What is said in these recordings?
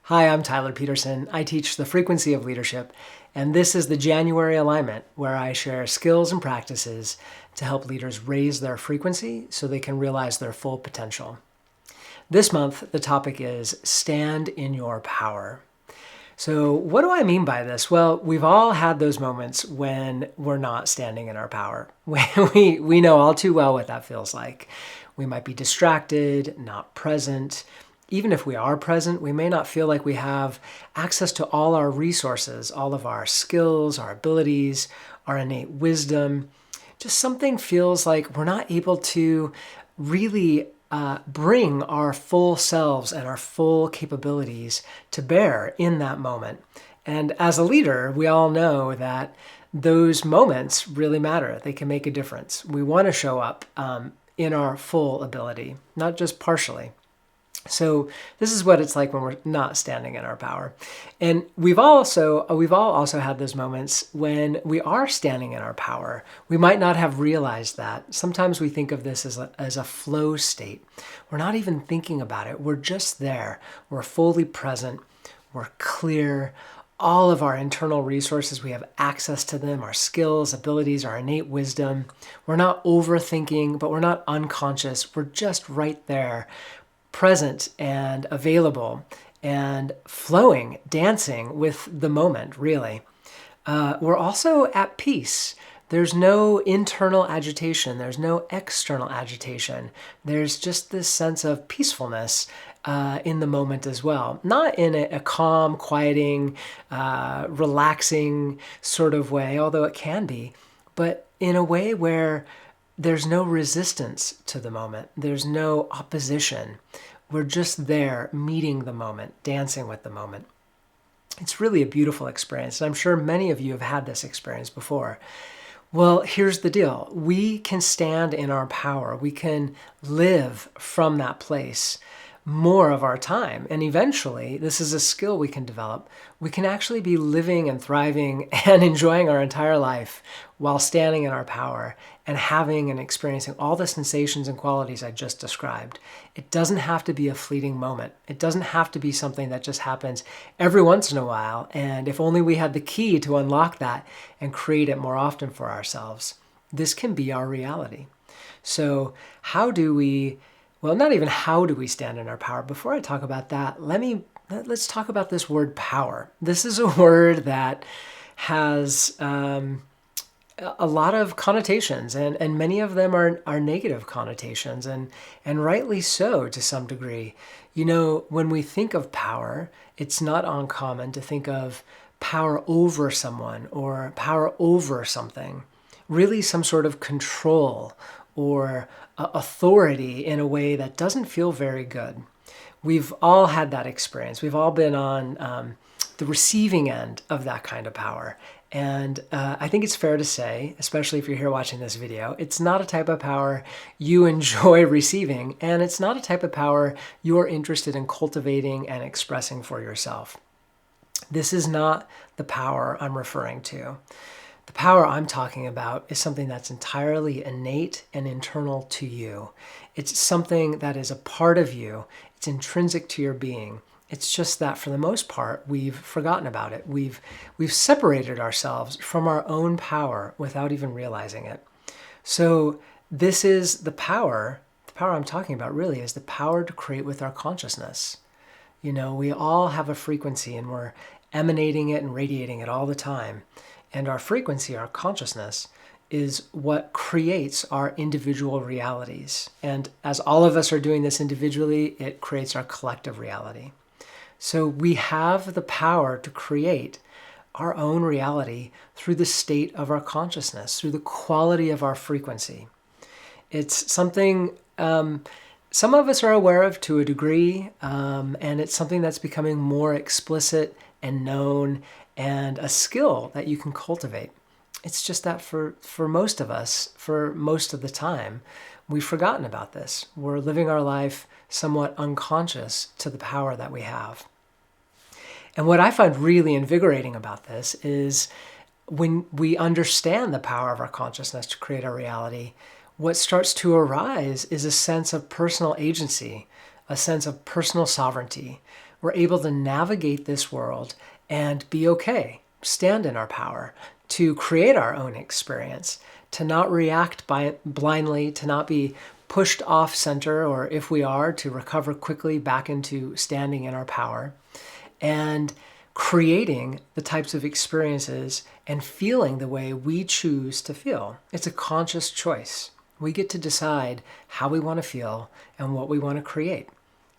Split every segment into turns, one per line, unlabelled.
Hi, I'm Tyler Peterson. I teach the frequency of leadership, and this is the January alignment where I share skills and practices to help leaders raise their frequency so they can realize their full potential. This month, the topic is Stand in Your Power. So what do I mean by this? Well, we've all had those moments when we're not standing in our power. We know all too well what that feels like. We might be distracted, not present. Even if we are present, we may not feel like we have access to all our resources, all of our skills, our abilities, our innate wisdom. Just something feels like we're not able to really bring our full selves and our full capabilities to bear in that moment. And as a leader, we all know that those moments really matter. They can make a difference. We want to show up in our full ability, not just partially. So this is what it's like when we're not standing in our power. And we've all also had those moments when we are standing in our power. We might not have realized that. Sometimes we think of this as a flow state. We're not even thinking about it. We're just there. We're fully present. We're clear. All of our internal resources, we have access to them, our skills, abilities, our innate wisdom. We're not overthinking, but we're not unconscious. We're just right there, present and available and flowing, dancing with the moment, really. We're also at peace. There's no internal agitation. There's no external agitation. There's just this sense of peacefulness in the moment as well. Not in a calm, quieting, relaxing sort of way, although it can be, but in a way where there's no resistance to the moment. There's no opposition. We're just there, meeting the moment, dancing with the moment. It's really a beautiful experience, and I'm sure many of you have had this experience before. Well, here's the deal. We can stand in our power. We can live from that place more of our time. And eventually, this is a skill we can develop. We can actually be living and thriving and enjoying our entire life while standing in our power and having and experiencing all the sensations and qualities I just described. It doesn't have to be a fleeting moment. It doesn't have to be something that just happens every once in a while. And if only we had the key to unlock that and create it more often for ourselves, this can be our reality. So not even how do we stand in our power. Before I talk about that, let's talk about this word power. This is a word that has a lot of connotations, and many of them are negative connotations, and rightly so to some degree. You know, when we think of power, it's not uncommon to think of power over someone or power over something, really some sort of control or authority in a way that doesn't feel very good. We've all had that experience. We've all been on the receiving end of that kind of power. And I think it's fair to say, especially if you're here watching this video, it's not a type of power you enjoy receiving, and it's not a type of power you're interested in cultivating and expressing for yourself. This is not the power I'm referring to. The power I'm talking about is something that's entirely innate and internal to you. It's something that is a part of you. It's intrinsic to your being. It's just that for the most part, we've forgotten about it. We've separated ourselves from our own power without even realizing it. So this is the power I'm talking about really is the power to create with our consciousness. You know, we all have a frequency and we're emanating it and radiating it all the time. And our frequency, our consciousness, is what creates our individual realities. And as all of us are doing this individually, it creates our collective reality. So we have the power to create our own reality through the state of our consciousness, through the quality of our frequency. It's something some of us are aware of to a degree, and it's something that's becoming more explicit and known, and a skill that you can cultivate. It's just that for most of us, for most of the time, we've forgotten about this. We're living our life somewhat unconscious to the power that we have. And what I find really invigorating about this is when we understand the power of our consciousness to create our reality, what starts to arise is a sense of personal agency, a sense of personal sovereignty. we're able to navigate this world and be okay, stand in our power, to create our own experience, to not react blindly, to not be pushed off center, or if we are, to recover quickly back into standing in our power, and creating the types of experiences and feeling the way we choose to feel. It's a conscious choice. We get to decide how we want to feel and what we want to create.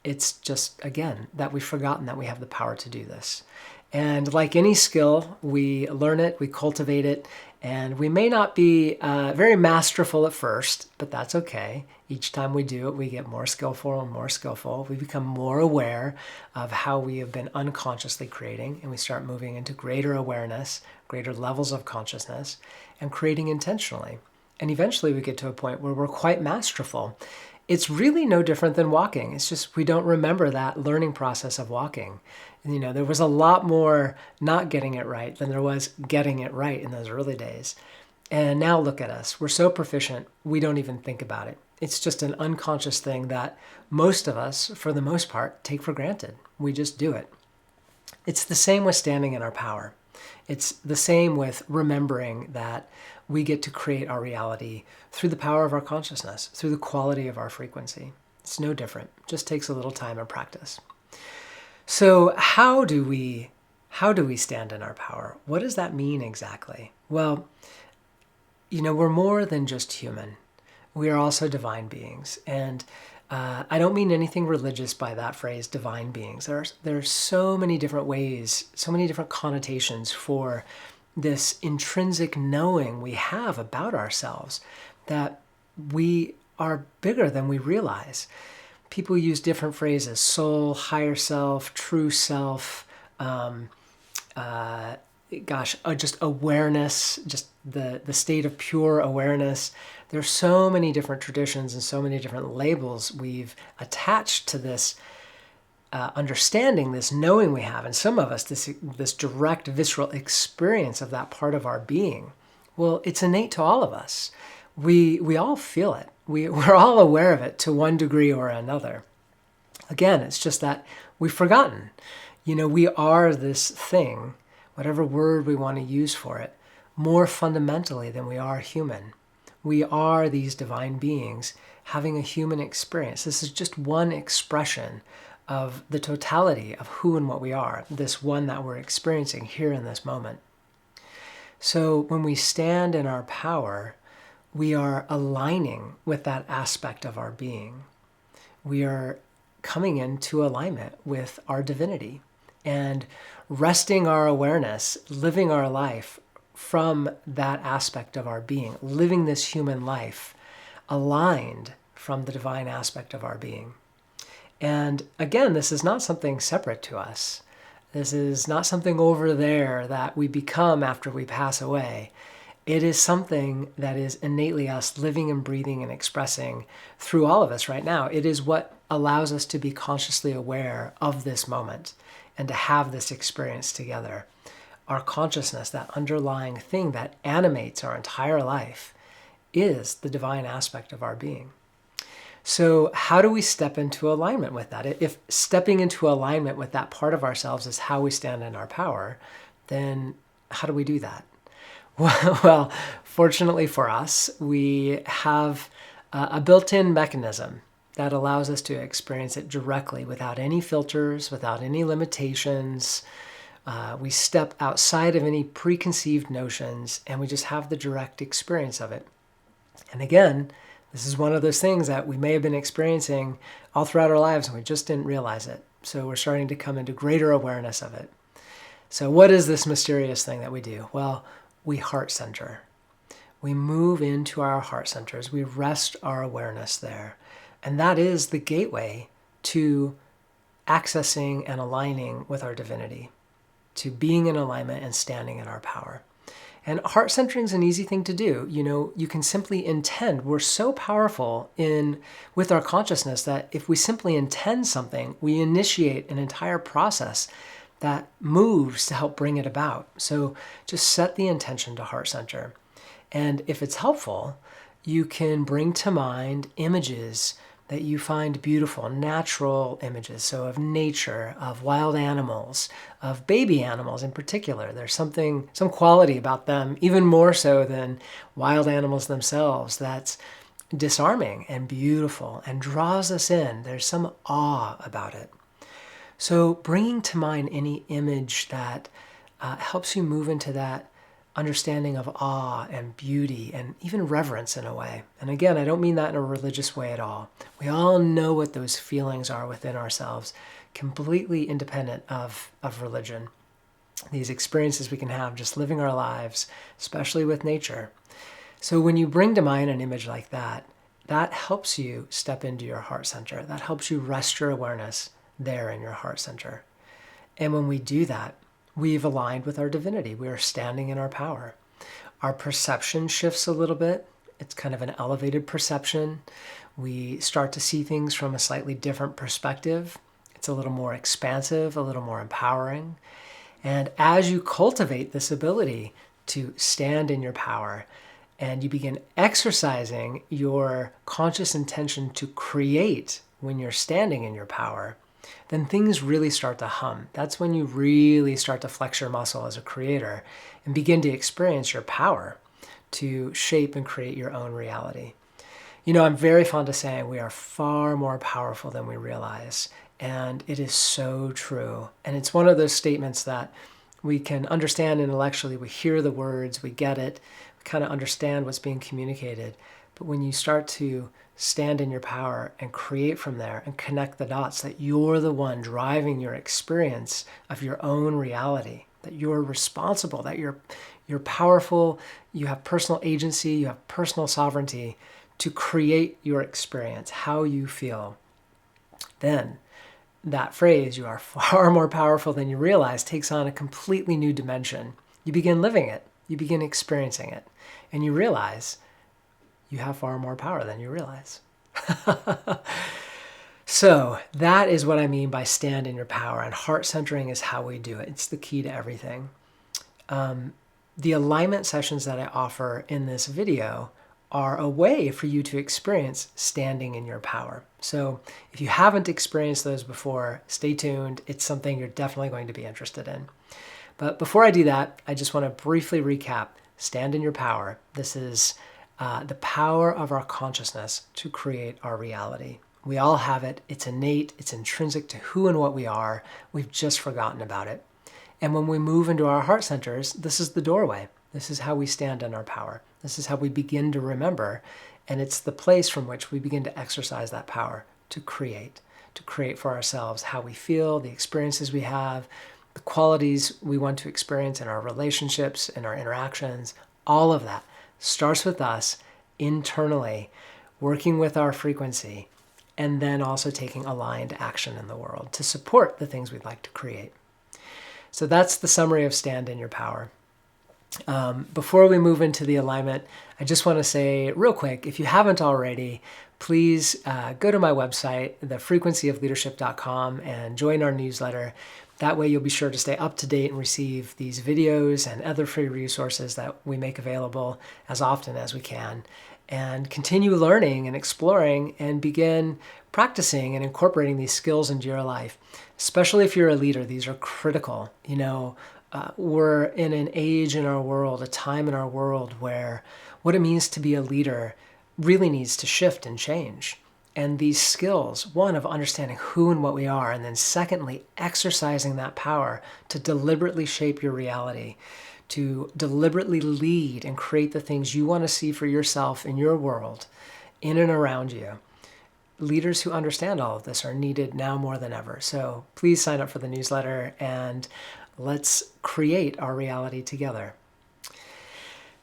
It's just, again, that we've forgotten that we have the power to do this. And like any skill, we learn it, we cultivate it, and we may not be very masterful at first, but that's okay. Each time we do it, we get more skillful and more skillful. We become more aware of how we have been unconsciously creating, and we start moving into greater awareness, greater levels of consciousness, and creating intentionally. And eventually we get to a point where we're quite masterful. It's really no different than walking. It's just we don't remember that learning process of walking. You know, there was a lot more not getting it right than there was getting it right in those early days. And now look at us. We're so proficient, we don't even think about it. It's just an unconscious thing that most of us, for the most part, take for granted. We just do it. It's the same with standing in our power. It's the same with remembering that we get to create our reality through the power of our consciousness, through the quality of our frequency. It's no different. It just takes a little time and practice. So how do we stand in our power? What does that mean exactly? Well, you know, we're more than just human. We are also divine beings. And I don't mean anything religious by that phrase, divine beings. There are so many different ways, so many different connotations for this intrinsic knowing we have about ourselves, that we are bigger than we realize. People use different phrases: soul, higher self, true self, just awareness, just the state of pure awareness. There's so many different traditions and so many different labels we've attached to this understanding, this knowing we have, and some of us, this direct visceral experience of that part of our being. Well, it's innate to all of us. We all feel it. We're all aware of it to one degree or another. Again, it's just that we've forgotten. You know, we are this thing, whatever word we want to use for it, more fundamentally than we are human. We are these divine beings having a human experience. This is just one expression of the totality of who and what we are, this one that we're experiencing here in this moment. So when we stand in our power, we are aligning with that aspect of our being. We are coming into alignment with our divinity and resting our awareness, living our life from that aspect of our being, living this human life aligned from the divine aspect of our being. And again, this is not something separate to us. This is not something over there that we become after we pass away. It is something that is innately us, living and breathing and expressing through all of us right now. It is what allows us to be consciously aware of this moment and to have this experience together. Our consciousness, that underlying thing that animates our entire life, is the divine aspect of our being. So how do we step into alignment with that? If stepping into alignment with that part of ourselves is how we stand in our power, then how do we do that? Well, fortunately for us, we have a built-in mechanism that allows us to experience it directly without any filters, without any limitations. We step outside of any preconceived notions, and we just have the direct experience of it. And again, this is one of those things that we may have been experiencing all throughout our lives and we just didn't realize it. So we're starting to come into greater awareness of it. So what is this mysterious thing that we do? Well, we heart center. We move into our heart centers. We rest our awareness there. And that is the gateway to accessing and aligning with our divinity, to being in alignment and standing in our power. And heart centering is an easy thing to do. You know, you can simply intend. We're so powerful with our consciousness that if we simply intend something, we initiate an entire process that moves to help bring it about. So just set the intention to heart center. And if it's helpful, you can bring to mind images that you find beautiful, natural images. So of nature, of wild animals, of baby animals in particular. There's some quality about them, even more so than wild animals themselves, that's disarming and beautiful and draws us in. There's some awe about it. So bringing to mind any image that helps you move into that understanding of awe and beauty and even reverence in a way. And again, I don't mean that in a religious way at all. We all know what those feelings are within ourselves, completely independent of religion. These experiences we can have just living our lives, especially with nature. So when you bring to mind an image like that, that helps you step into your heart center. That helps you rest your awareness there in your heart center. And when we do that, we've aligned with our divinity. We are standing in our power. Our perception shifts a little bit. It's kind of an elevated perception. We start to see things from a slightly different perspective. It's a little more expansive, a little more empowering. And as you cultivate this ability to stand in your power, and you begin exercising your conscious intention to create when you're standing in your power, then things really start to hum. That's when you really start to flex your muscle as a creator and begin to experience your power to shape and create your own reality. You know, I'm very fond of saying we are far more powerful than we realize, and it is so true. And it's one of those statements that we can understand intellectually. We hear the words, we get it, we kind of understand what's being communicated. But when you start to stand in your power and create from there and connect the dots that you're the one driving your experience of your own reality, that you're responsible, that you're powerful, you have personal agency, you have personal sovereignty to create your experience, how you feel, then that phrase, you are far more powerful than you realize, takes on a completely new dimension. You begin living it, you begin experiencing it, and you realize you have far more power than you realize. So that is what I mean by stand in your power, and heart centering is how we do it. It's the key to everything. The alignment sessions that I offer in this video are a way for you to experience standing in your power. So if you haven't experienced those before, stay tuned. It's something you're definitely going to be interested in. But before I do that, I just want to briefly recap. Stand in your power. This is the power of our consciousness to create our reality. We all have it. It's innate. It's intrinsic to who and what we are. We've just forgotten about it. And when we move into our heart centers, this is the doorway. This is how we stand in our power. This is how we begin to remember. And it's the place from which we begin to exercise that power to create for ourselves how we feel, the experiences we have, the qualities we want to experience in our relationships, in our interactions. All of that starts with us internally, working with our frequency, and then also taking aligned action in the world to support the things we'd like to create. So that's the summary of Stand in Your Power. Before we move into the alignment, I just want to say real quick, if you haven't already, please go to my website, thefrequencyofleadership.com, and join our newsletter. That way you'll be sure to stay up to date and receive these videos and other free resources that we make available as often as we can. And continue learning and exploring and begin practicing and incorporating these skills into your life. Especially if you're a leader, these are critical. You know, we're in an age in our world, a time in our world where what it means to be a leader really needs to shift and change. And these skills, one, of understanding who and what we are, and then secondly, exercising that power to deliberately shape your reality, to deliberately lead and create the things you want to see for yourself in your world, in and around you. Leaders who understand all of this are needed now more than ever. So please sign up for the newsletter and let's create our reality together.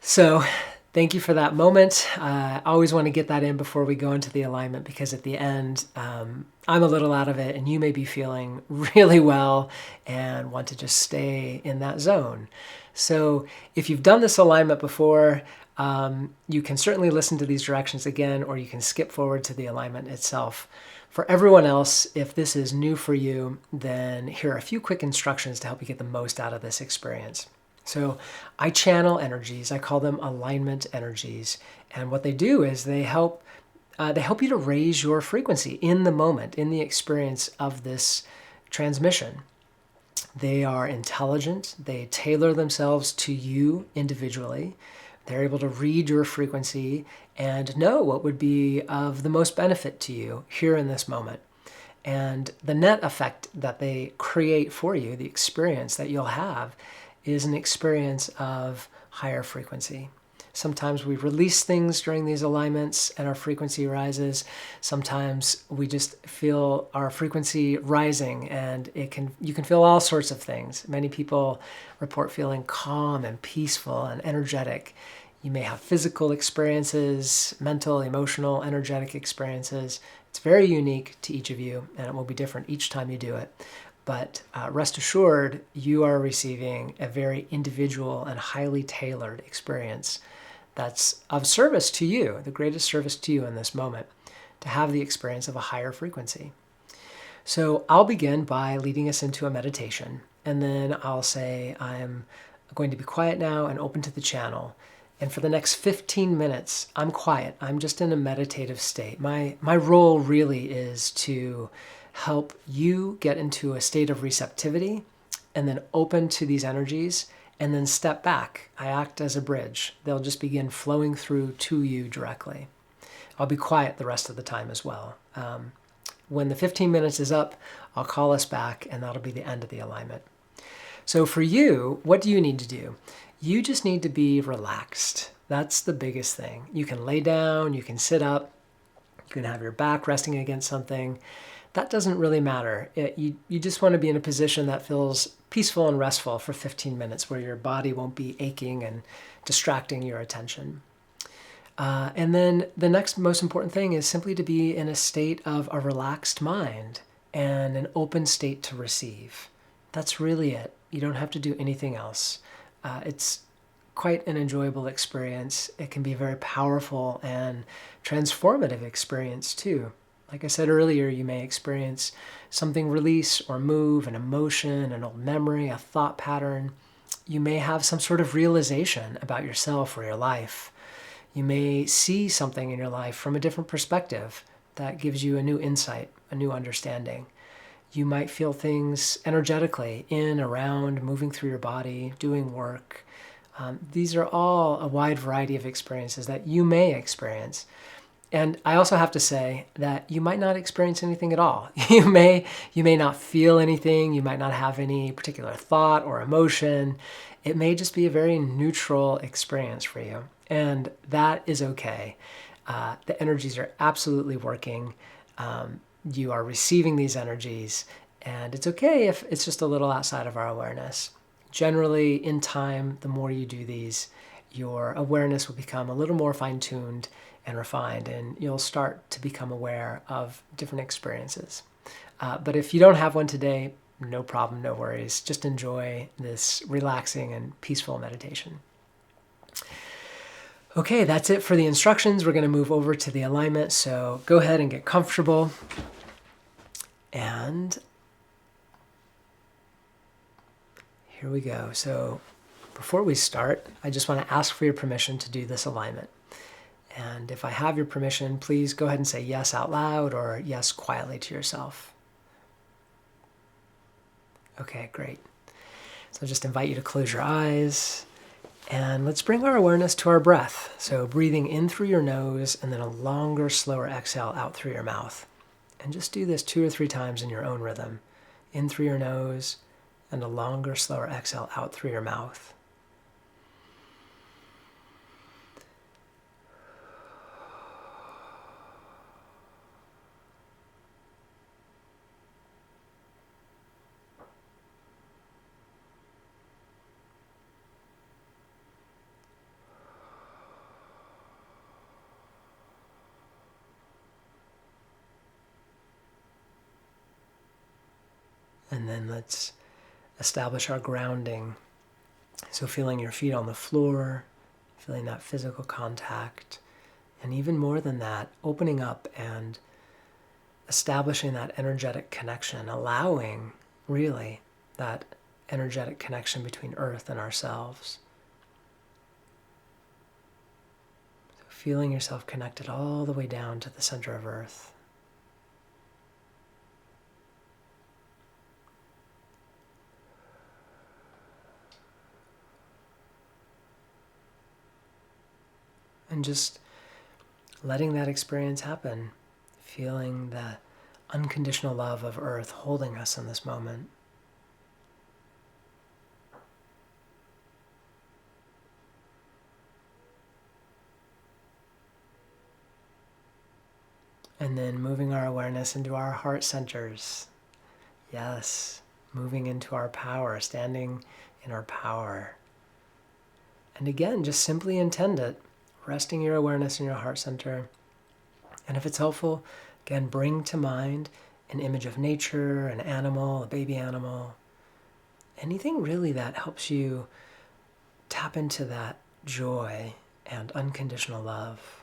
So thank you for that moment. I always want to get that in before we go into the alignment, because at the end, I'm a little out of it and you may be feeling really well and want to just stay in that zone. So if you've done this alignment before, you can certainly listen to these directions again, or you can skip forward to the alignment itself. For everyone else, if this is new for you, then here are a few quick instructions to help you get the most out of this experience. So I channel energies. I call them alignment energies. And what they do is they help They help you to raise your frequency in the moment, in the experience of this transmission. They are intelligent. They tailor themselves to you individually. They're able to read your frequency and know what would be of the most benefit to you here in this moment. And the net effect that they create for you, the experience that you'll have, is an experience of higher frequency. Sometimes we release things during these alignments and our frequency rises. Sometimes we just feel our frequency rising, and you can feel all sorts of things. Many people report feeling calm and peaceful and energetic. You may have physical experiences, mental, emotional, energetic experiences. It's very unique to each of you, and it will be different each time you do it. But rest assured, you are receiving a very individual and highly tailored experience that's of service to you, the greatest service to you in this moment, to have the experience of a higher frequency. So I'll begin by leading us into a meditation, and then I'll say I'm going to be quiet now and open to the channel. And for the next 15 minutes, I'm quiet. I'm just in a meditative state. My role really is to help you get into a state of receptivity and then open to these energies and then step back. I act as a bridge. They'll just begin flowing through to you directly. I'll be quiet the rest of the time as well. When the 15 minutes is up, I'll call us back, and that'll be the end of the alignment. So for you, what do you need to do? You just need to be relaxed. That's the biggest thing. You can lay down, you can sit up, you can have your back resting against something. That doesn't really matter. You just want to be in a position that feels peaceful and restful for 15 minutes, where your body won't be aching and distracting your attention. And then the next most important thing is simply to be in a state of a relaxed mind and an open state to receive. That's really it. You don't have to do anything else. It's quite an enjoyable experience. It can be a very powerful and transformative experience too. Like I said earlier, you may experience something release or move, an emotion, an old memory, a thought pattern. You may have some sort of realization about yourself or your life. You may see something in your life from a different perspective that gives you a new insight, a new understanding. You might feel things energetically in, around, moving through your body, doing work. These are all a wide variety of experiences that you may experience. And I also have to say that you might not experience anything at all. You may not feel anything. You might not have any particular thought or emotion. It may just be a very neutral experience for you. And that is okay. The energies are absolutely working. You are receiving these energies. And it's okay if it's just a little outside of our awareness. Generally, in time, the more you do these, your awareness will become a little more fine-tuned and refined, and you'll start to become aware of different experiences. But if you don't have one today, no problem, no worries. Just enjoy this relaxing and peaceful meditation. Okay, that's it for the instructions. We're going to move over to the alignment, so go ahead and get comfortable. And here we go. So before we start, I just want to ask for your permission to do this alignment. And if I have your permission, please go ahead and say yes out loud or yes quietly to yourself. Okay, great. So I'll just invite you to close your eyes, and let's bring our awareness to our breath. So breathing in through your nose and then a longer, slower exhale out through your mouth. And just do this 2 or 3 times in your own rhythm. In through your nose and a longer, slower exhale out through your mouth. And then let's establish our grounding. So feeling your feet on the floor, feeling that physical contact, and even more than that, opening up and establishing that energetic connection, allowing really that energetic connection between Earth and ourselves. So feeling yourself connected all the way down to the center of Earth. And just letting that experience happen, feeling the unconditional love of Earth holding us in this moment. And then moving our awareness into our heart centers. Yes, moving into our power, standing in our power. And again, just simply intend it, resting your awareness in your heart center. And if it's helpful, again, bring to mind an image of nature, an animal, a baby animal, anything really that helps you tap into that joy and unconditional love.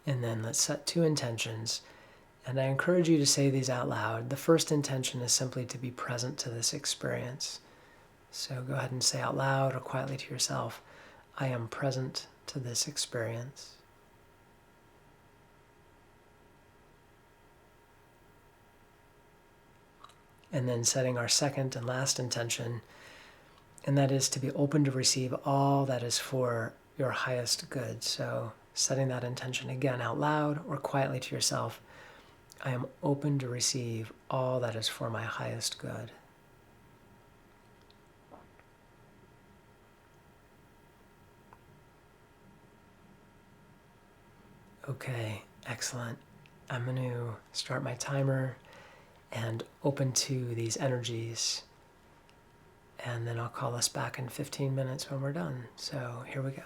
And then let's set 2 intentions. And I encourage you to say these out loud. The first intention is simply to be present to this experience. So go ahead and say out loud or quietly to yourself, I am present to this experience. And then setting our second and last intention, and that is to be open to receive all that is for your highest good. So setting that intention again out loud or quietly to yourself, I am open to receive all that is for my highest good. Okay, excellent. I'm going to start my timer and open to these energies. And then I'll call us back in 15 minutes when we're done. So here we go.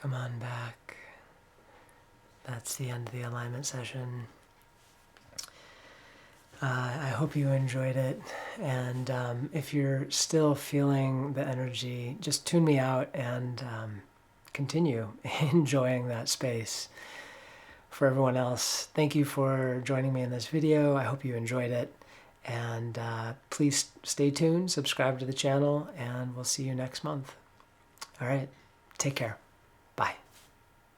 Come on back. That's the end of the alignment session. I hope you enjoyed it, and if you're still feeling the energy, just tune me out and continue enjoying that space. For everyone else, thank you for joining me in this video. I hope you enjoyed it, and please stay tuned, subscribe to the channel, and we'll see you next month. All right, take care. Bye.